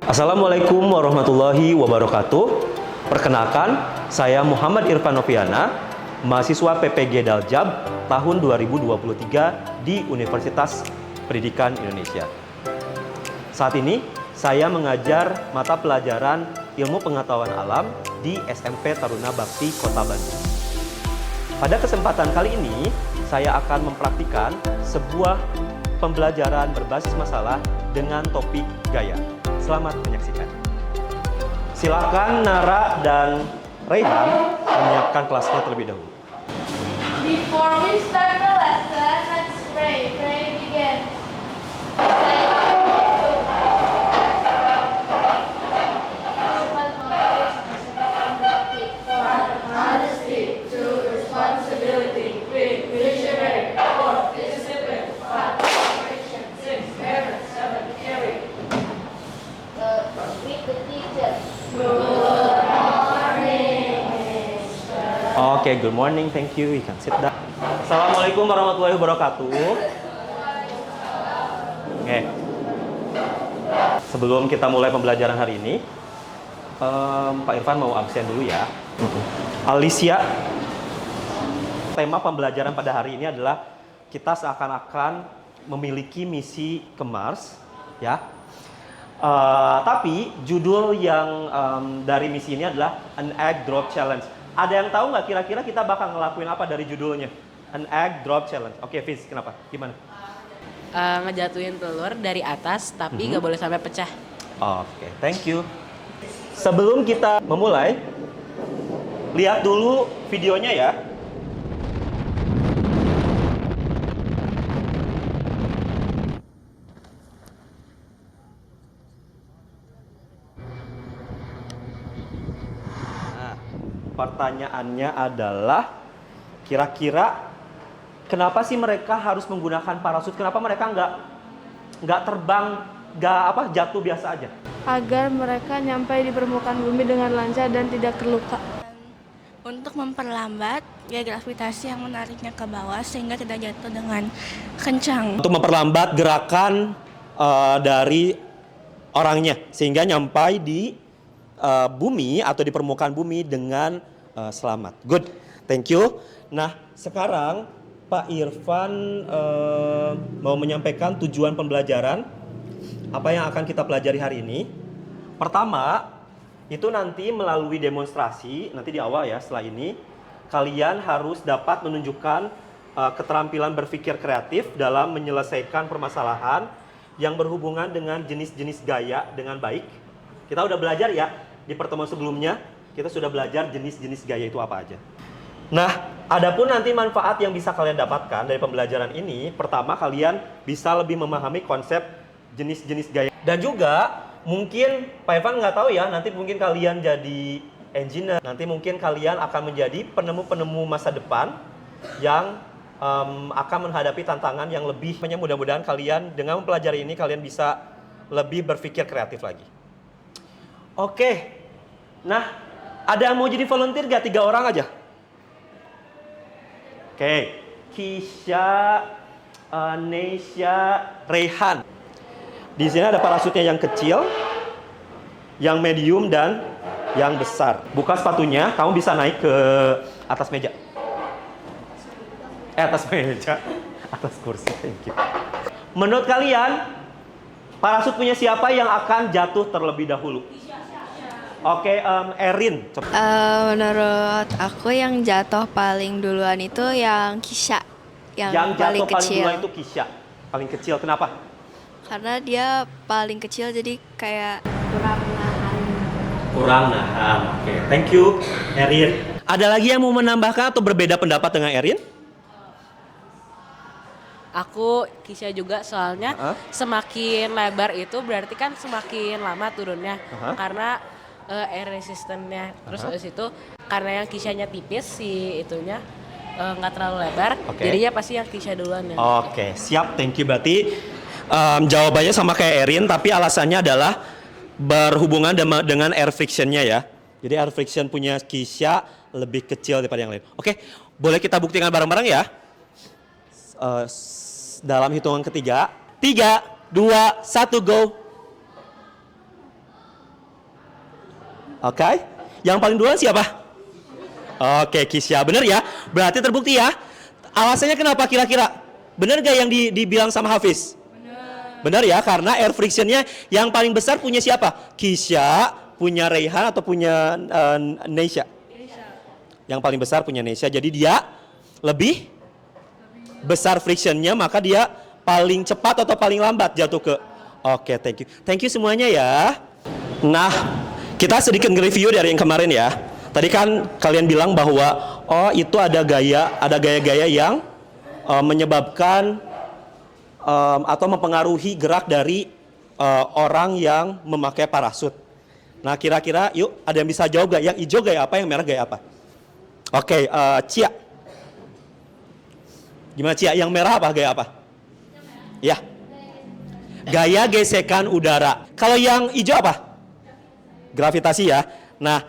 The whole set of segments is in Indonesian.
Assalamualaikum warahmatullahi wabarakatuh. Perkenalkan, saya Muhammad Irfan Noviana, mahasiswa PPG Daljab tahun 2023 di Universitas Pendidikan Indonesia. Saat ini, saya mengajar mata pelajaran Ilmu Pengetahuan Alam di SMP Taruna Bakti Kota Bandung. Pada kesempatan kali ini, saya akan mempraktikkan sebuah pembelajaran berbasis masalah dengan topik gaya. Selamat menyaksikan. Silakan Nara dan Rayhan menyiapkan kelasnya terlebih dahulu. Before we start the lesson, let's pray. Pray begin. Honesty, true responsibility, quick visionary, fourth discipline, five cooperation, six parents, seven caring. Meet the teacher. Good morning, Mister. Oke, good morning, thank you. You can sit down. Assalamualaikum warahmatullahi wabarakatuh. Oke. Sebelum kita mulai pembelajaran hari ini, Pak Irfan mau absen dulu ya. Alicia, tema pembelajaran pada hari ini adalah kita seakan-akan memiliki misi ke Mars, ya. Tapi judul yang dari misi ini adalah An Egg Drop Challenge. Ada yang tahu nggak kira-kira kita bakal ngelakuin apa dari judulnya? An Egg Drop Challenge. Oke, Fiz, kenapa? Gimana? Ngejatuhin telur dari atas tapi nggak boleh sampai pecah. Oke, thank you. Sebelum kita memulai, lihat dulu videonya ya. Nah, pertanyaannya adalah kira-kira kenapa sih mereka harus menggunakan parasut? Kenapa mereka nggak terbang, jatuh biasa aja? Agar mereka nyampai di permukaan bumi dengan lancar dan tidak terluka. Untuk memperlambat gaya gravitasi yang menariknya ke bawah sehingga tidak jatuh dengan kencang. Untuk memperlambat gerakan dari orangnya sehingga nyampai di bumi atau di permukaan bumi dengan selamat. Good, thank you. Nah, sekarang Pak Irfan mau menyampaikan tujuan pembelajaran apa yang akan kita pelajari hari ini. Pertama, itu nanti melalui demonstrasi, nanti di awal ya, setelah ini kalian harus dapat menunjukkan keterampilan berpikir kreatif dalam menyelesaikan permasalahan yang berhubungan dengan jenis-jenis gaya dengan baik. Kita udah belajar ya, di pertemuan sebelumnya kita sudah belajar jenis-jenis gaya itu apa aja. Nah, adapun nanti manfaat yang bisa kalian dapatkan dari pembelajaran ini, pertama kalian bisa lebih memahami konsep jenis-jenis gaya. Dan juga mungkin Pak Irfan nggak tahu ya, nanti mungkin kalian jadi engineer, nanti mungkin kalian akan menjadi penemu-penemu masa depan yang akan menghadapi tantangan yang lebih. Mudah-mudahan kalian dengan mempelajari ini kalian bisa lebih berpikir kreatif lagi. Oke, nah ada yang mau jadi volunteer gak? 3 orang aja. Oke, Kisha, Neisha, Rayhan. Di sini ada parasutnya yang kecil, yang medium, dan yang besar. Buka sepatunya, kamu bisa naik ke atas meja. Atas meja, atas kursi. Thank you. Menurut kalian, parasut punya siapa yang akan jatuh terlebih dahulu? Oke, Erin. Menurut aku yang jatuh paling duluan itu yang Kisha, yang paling jatuh kecil. paling duluan itu Kisha, paling kecil. Kenapa? Karena dia paling kecil jadi kayak Kurang nahan. Oke, thank you, Erin. Ada lagi yang mau menambahkan atau berbeda pendapat dengan Erin? Aku Kisha juga soalnya semakin lebar itu berarti kan semakin lama turunnya karena air resistannya. Terus habis itu karena yang Kisha-nya tipis si itunya nggak terlalu lebar, jadinya pasti yang Kisha duluan ya. Oke, siap, thank you. Berarti jawabannya sama kayak Erin, tapi alasannya adalah berhubungan dengan air friction-nya ya. Jadi air friction punya Kisha lebih kecil daripada yang lain. Oke, boleh kita buktikan bareng-bareng ya. Dalam hitungan ketiga, 3, 2, 1, go. Oke. Yang paling duluan siapa? Oke, Kisya. Bener ya? Berarti terbukti ya? Alasannya kenapa kira-kira? Bener gak yang dibilang sama Hafiz? Bener ya? Karena air frictionnya yang paling besar punya siapa? Kisya, punya Raihan atau punya Neisha? Yang paling besar punya Neisha. Jadi dia lebih besar frictionnya, maka dia paling cepat atau paling lambat jatuh ke. Oke, thank you. Thank you semuanya ya. Nah, kita sedikit nge-review dari yang kemarin ya. Tadi kan kalian bilang bahwa itu ada gaya-gaya yang menyebabkan atau mempengaruhi gerak dari orang yang memakai parasut. Nah, kira-kira yuk ada yang bisa jawab gak? Yang hijau gaya apa, yang merah gaya apa? Oke, Cia. Gimana Cia? Yang merah apa, gaya apa? Ya. Gaya gesekan udara. Kalau yang hijau apa? Gravitasi ya. Nah,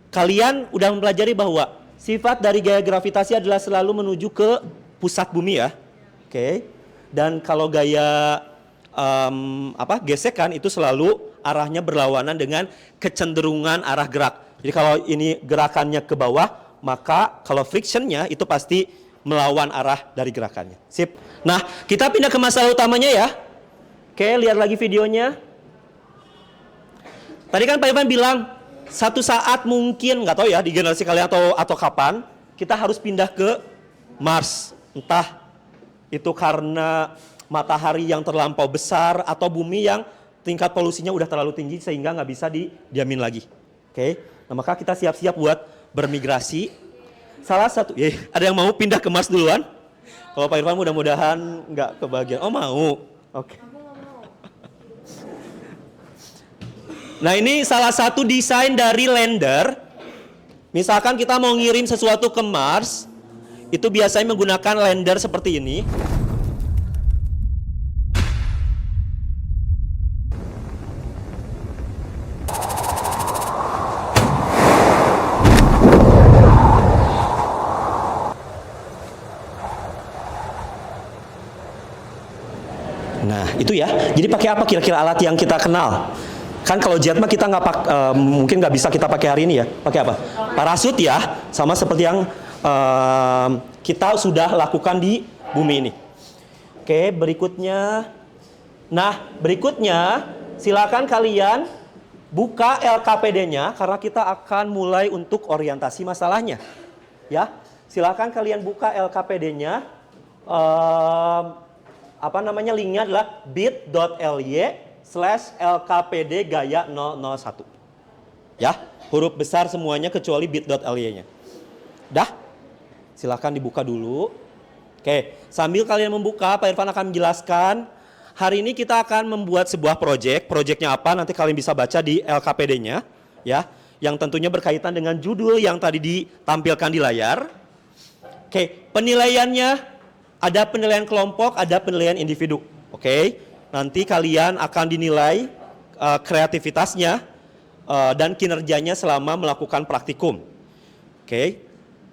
kalian udah mempelajari bahwa sifat dari gaya gravitasi adalah selalu menuju ke pusat bumi ya. Oke. Dan kalau gaya gesekan itu selalu arahnya berlawanan dengan kecenderungan arah gerak. Jadi kalau ini gerakannya ke bawah, maka kalau frictionnya itu pasti melawan arah dari gerakannya. Sip. Nah, kita pindah ke masalah utamanya ya. Oke, lihat lagi videonya. Tadi kan Pak Irfan bilang satu saat mungkin, nggak tahu ya di generasi kalian atau kapan, kita harus pindah ke Mars. Entah itu karena matahari yang terlampau besar atau bumi yang tingkat polusinya udah terlalu tinggi sehingga nggak bisa didiamin lagi. Oke, nah maka kita siap-siap buat bermigrasi. Salah satu, ada yang mau pindah ke Mars duluan? Kalau Pak Irfan mudah-mudahan nggak kebagian. Oh mau, oke. Nah ini salah satu desain dari lander. Misalkan kita mau ngirim sesuatu ke Mars, itu biasanya menggunakan lander seperti ini. Nah itu ya, jadi pakai apa kira-kira alat yang kita kenal? Kan kalau jet mah kita mungkin nggak bisa kita pakai hari ini ya. Pakai apa? Parasut ya, sama seperti yang kita sudah lakukan di bumi ini. Oke, berikutnya. Nah, berikutnya silakan kalian buka LKPD-nya karena kita akan mulai untuk orientasi masalahnya. Ya, silakan kalian buka LKPD-nya. Linknya adalah bit.ly/LKPD gaya 001. Ya, huruf besar semuanya kecuali bit.ly-nya. Dah? Silahkan dibuka dulu. Oke, sambil kalian membuka, Pak Irfan akan menjelaskan. Hari ini kita akan membuat sebuah project. Projectnya apa? Nanti kalian bisa baca di LKPD-nya. Ya, yang tentunya berkaitan dengan judul yang tadi ditampilkan di layar. Oke, penilaiannya ada penilaian kelompok, ada penilaian individu. Oke. Nanti kalian akan dinilai kreativitasnya dan kinerjanya selama melakukan praktikum. Oke.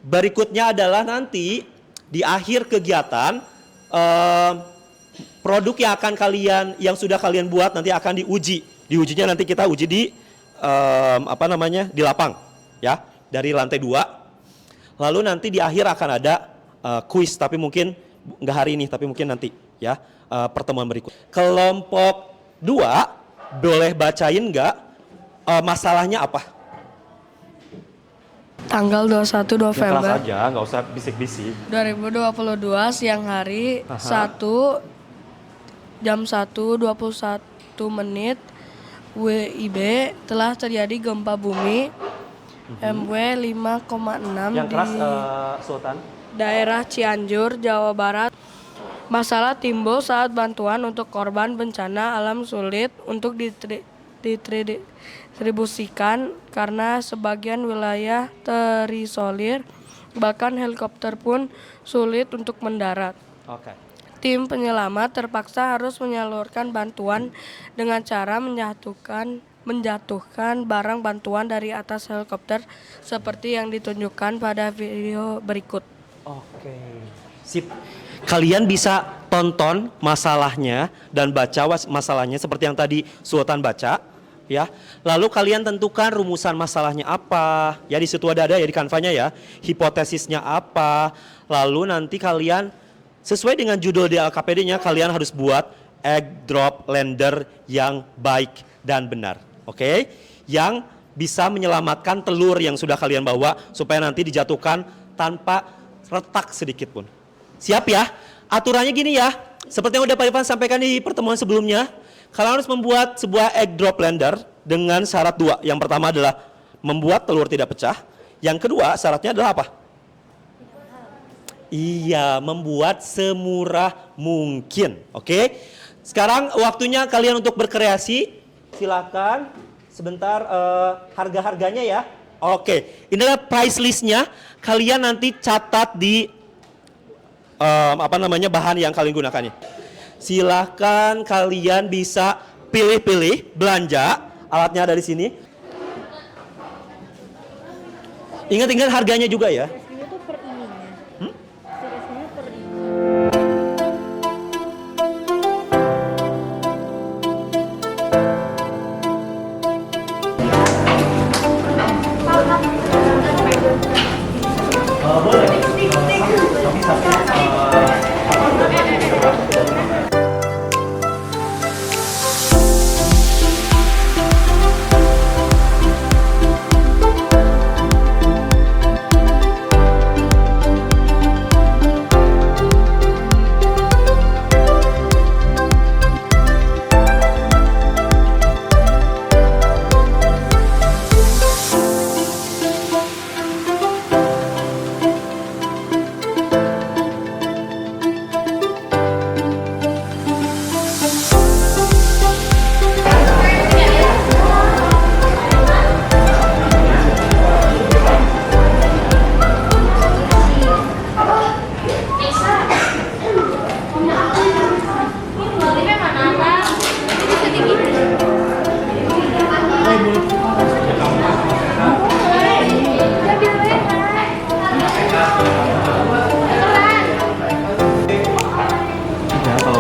Berikutnya adalah nanti di akhir kegiatan produk yang sudah kalian buat nanti akan diuji. Diujinya nanti kita uji di di lapang ya, dari lantai 2. Lalu nanti di akhir akan ada kuis, tapi mungkin nggak hari ini, tapi mungkin nanti ya. Pertemuan berikut. Kelompok 2 boleh bacain nggak masalahnya apa? Tanggal 21 November. Kelas aja, nggak usah bisik-bisik. 2022 siang hari 1 jam 1:21 menit WIB telah terjadi gempa bumi MW 5,6 Yang keras di Sultan. daerah Cianjur, Jawa Barat. Masalah timbul saat bantuan untuk korban bencana alam sulit untuk didistribusikan karena sebagian wilayah terisolir, bahkan helikopter pun sulit untuk mendarat. Oke. Tim penyelamat terpaksa harus menyalurkan bantuan dengan cara menjatuhkan barang bantuan dari atas helikopter seperti yang ditunjukkan pada video berikut. Oke. Sip. Kalian bisa tonton masalahnya dan baca masalahnya seperti yang tadi Sultan baca ya. Lalu kalian tentukan rumusan masalahnya apa. Ya di situ ada ya di kanvanya ya. Hipotesisnya apa. Lalu nanti kalian sesuai dengan judul di LKPD-nya kalian harus buat egg drop lander yang baik dan benar. Oke? Yang bisa menyelamatkan telur yang sudah kalian bawa supaya nanti dijatuhkan tanpa retak sedikit pun. Siap ya? Aturannya gini ya. Seperti yang udah Pak Irfan sampaikan di pertemuan sebelumnya, kalian harus membuat sebuah egg drop lander dengan syarat 2. Yang pertama adalah membuat telur tidak pecah. Yang kedua syaratnya adalah apa? Iya, membuat semurah mungkin. Oke? Sekarang waktunya kalian untuk berkreasi. Silakan. Sebentar harga-harganya ya. Oke, inilah price listnya. Kalian nanti catat di bahan yang kalian gunakannya. Silahkan kalian bisa pilih-pilih belanja, alatnya ada di sini. Ingat-ingat harganya juga ya.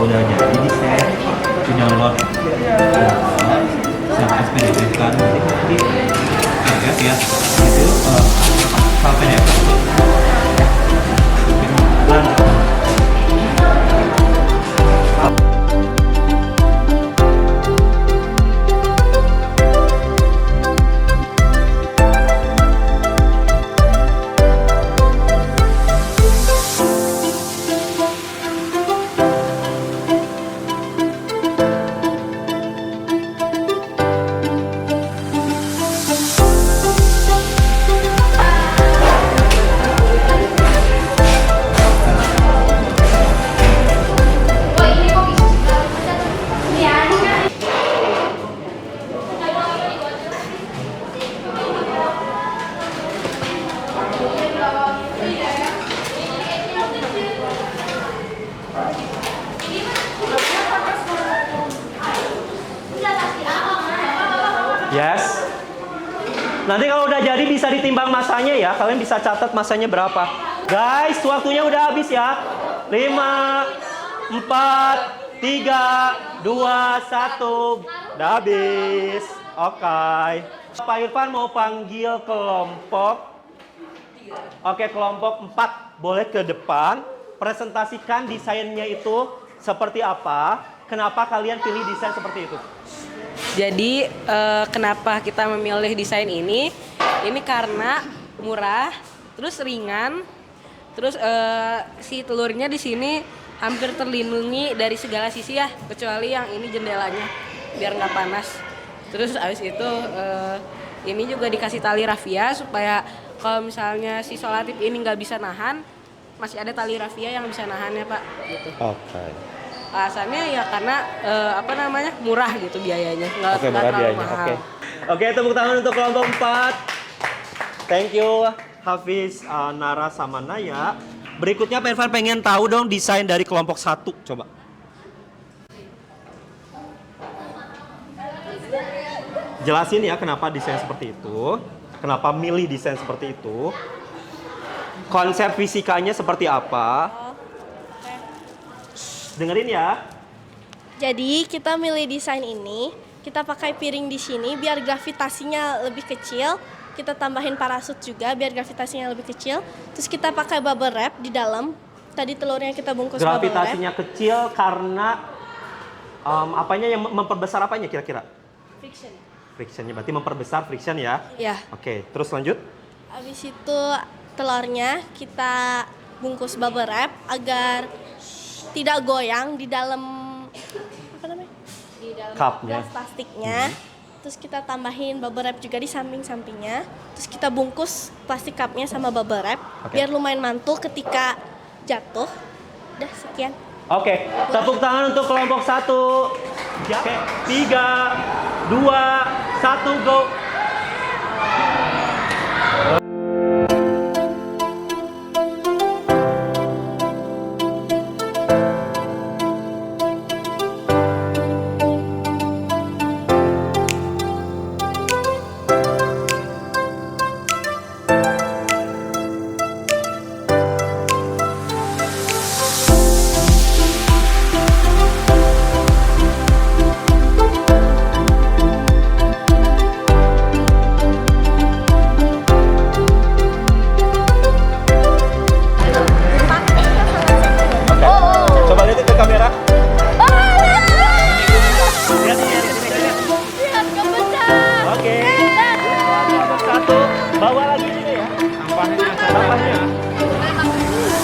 Udah jadi desain punya lot sama SPDB kan di PDF ya itu file PDF Yes. Nanti kalau udah jadi bisa ditimbang masanya ya. Kalian bisa catat masanya berapa. Guys, waktunya udah habis ya. 5, 4, 3, 2, 1. Udah habis. Oke. Pak Irfan mau panggil kelompok. Oke, kelompok 4 boleh ke depan. Presentasikan desainnya itu seperti apa. Kenapa kalian pilih desain seperti itu? Jadi kenapa kita memilih desain ini? Ini karena murah, terus ringan, terus si telurnya di sini hampir terlindungi dari segala sisi ya, kecuali yang ini jendelanya biar nggak panas. Terus abis itu ini juga dikasih tali rafia supaya kalau misalnya si solatif ini nggak bisa nahan, masih ada tali rafia yang bisa nahan ya Pak. Gitu. Oke. Alasannya ya karena murah gitu biayanya, nggak Oke, murah terlalu biayanya. mahal. Oke, tepuk tangan untuk kelompok 4. Thank you Hafiz, Nara sama Naya. Berikutnya Pak Irfan pengen tahu dong desain dari kelompok 1, coba. Jelasin ya kenapa desain seperti itu, kenapa milih desain seperti itu, konsep fisikanya seperti apa. Dengerin ya. Jadi kita milih desain ini kita pakai piring di sini biar gravitasinya lebih kecil. Kita tambahin parasut juga biar gravitasinya lebih kecil. Terus kita pakai bubble wrap di dalam. Tadi telurnya kita bungkus bubble wrap. Gravitasinya kecil karena apanya yang memperbesar apanya kira-kira? Friction. Frictionnya berarti memperbesar friction ya? Ya. Oke, terus lanjut. Habis itu telurnya kita bungkus bubble wrap agar tidak goyang di dalam apa namanya? Di dalam Cupnya. gelas plastiknya. Terus kita tambahin bubble wrap juga di samping-sampingnya. Terus kita bungkus plastik cupnya sama bubble wrap biar lumayan mantul ketika jatuh. Udah sekian. Oke, tepuk tangan untuk kelompok 1. Oke, 3, 2, 1, go. Coba lihat ke kamera. Oke. Kelompok 1, bawa lagi juga ya. Sampahnya.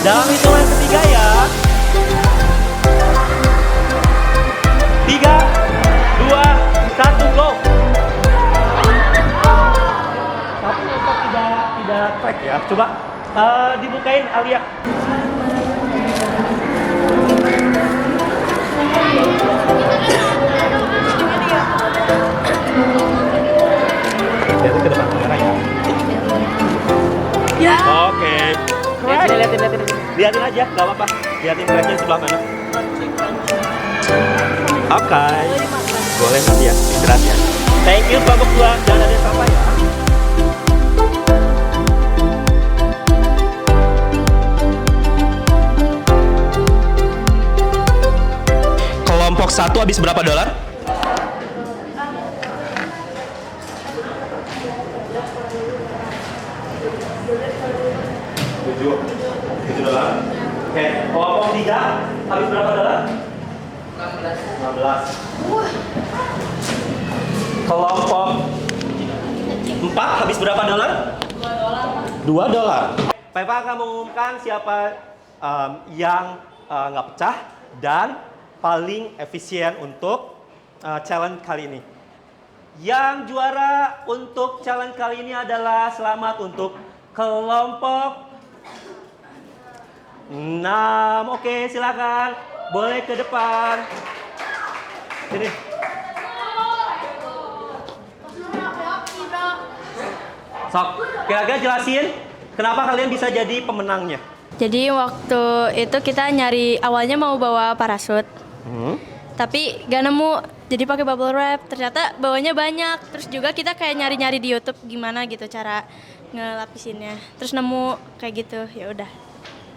Dalam hitungan ketiga ya. 3, 2, 1, go. Tapi untuk tidak track ya. Coba dibukain Alia. Lihatin ke depan kamera ya. Ya. Oke. Lihatin aja, nggak apa-apa. Lihatin tracknya sebelah mana. Oke. Boleh nanti ya, istirahat ya. Thank you kelompok 2, jangan ada yang sampah ya. Kelompok 1 habis berapa dolar? $7 Oke, kelompok 3 habis berapa dolar? 16. Kelompok 4 habis berapa dolar? $2. Pepa akan mengumumkan siapa yang nggak pecah dan paling efisien untuk challenge kali ini. Yang juara untuk challenge kali ini adalah selamat untuk kelompok 6. Oke, silakan. Boleh ke depan. Sini. Sok, kira-kira jelasin kenapa kalian bisa jadi pemenangnya. Jadi waktu itu kita nyari, awalnya mau bawa parasut. Tapi gak nemu, jadi pakai bubble wrap. Ternyata bawanya banyak. Terus juga kita kayak nyari-nyari di YouTube gimana gitu cara ngelapisinnya. Terus nemu kayak gitu, ya udah.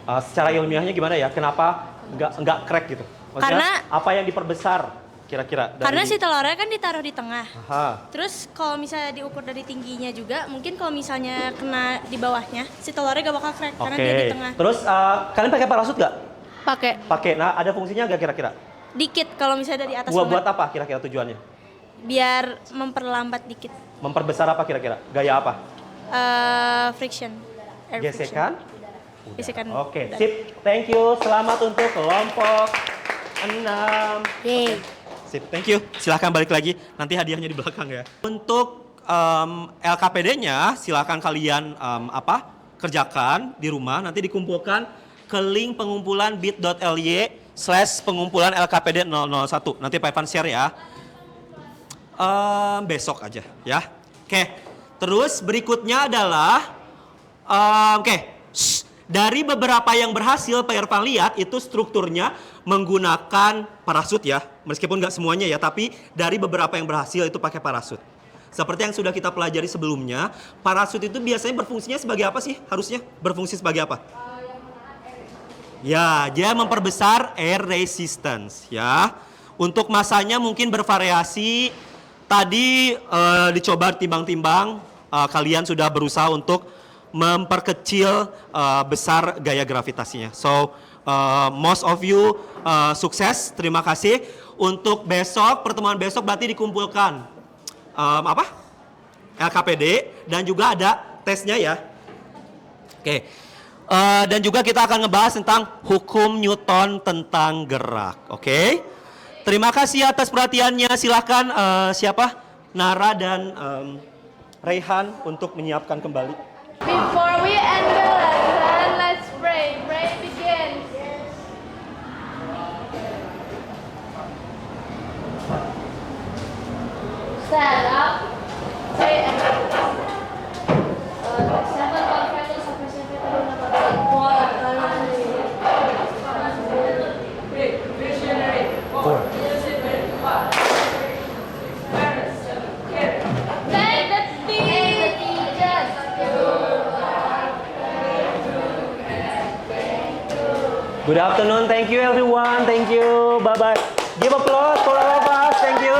Secara ilmiahnya gimana ya? Kenapa nggak crack gitu? Maksudnya apa yang diperbesar kira-kira? Karena si telurnya kan ditaruh di tengah. Aha. Terus kalau misalnya diukur dari tingginya juga, mungkin kalau misalnya kena di bawahnya, si telurnya gak bakal crack karena dia di tengah. Terus kalian pakai parasut nggak? Pakai. Pakai. Nah, ada fungsinya nggak kira-kira? Dikit kalau misalnya dari atas Buat apa kira-kira tujuannya? Biar memperlambat dikit. Memperbesar apa kira-kira? Gaya apa? Friction. Air Gesekan? Gesekan. Oke, sip. Thank you. Selamat untuk kelompok 6. Yeay. Sip, thank you. Silahkan balik lagi. Nanti hadiahnya di belakang ya. Untuk LKPD-nya, silahkan kalian kerjakan di rumah. Nanti dikumpulkan ke link pengumpulan bit.ly/pengumpulan LKPD 001. Nanti Pak Evan share ya. Besok aja ya. Oke. Terus berikutnya adalah dari beberapa yang berhasil Pak Irfan lihat itu strukturnya menggunakan parasut ya. Meskipun nggak semuanya ya, tapi dari beberapa yang berhasil itu pakai parasut. Seperti yang sudah kita pelajari sebelumnya, parasut itu biasanya berfungsinya sebagai apa sih? Harusnya berfungsi sebagai apa? Ya, dia memperbesar air resistance ya. Untuk masanya mungkin bervariasi tadi dicoba timbang-timbang, kalian sudah berusaha untuk memperkecil besar gaya gravitasinya. So, most of you sukses, terima kasih. Untuk besok, pertemuan besok berarti dikumpulkan LKPD dan juga ada tesnya ya. Oke. Dan juga kita akan ngebahas tentang hukum Newton tentang gerak. Oke. Terima kasih atas perhatiannya. Silakan siapa? Nara dan Raihan untuk menyiapkan kembali. Before we end the lesson, let's pray. Pray begins. Stand up. Say seven confessions of Thank the teachers. Good afternoon. Thank you everyone. Thank you. Bye bye. Give applause for all of us. Thank you.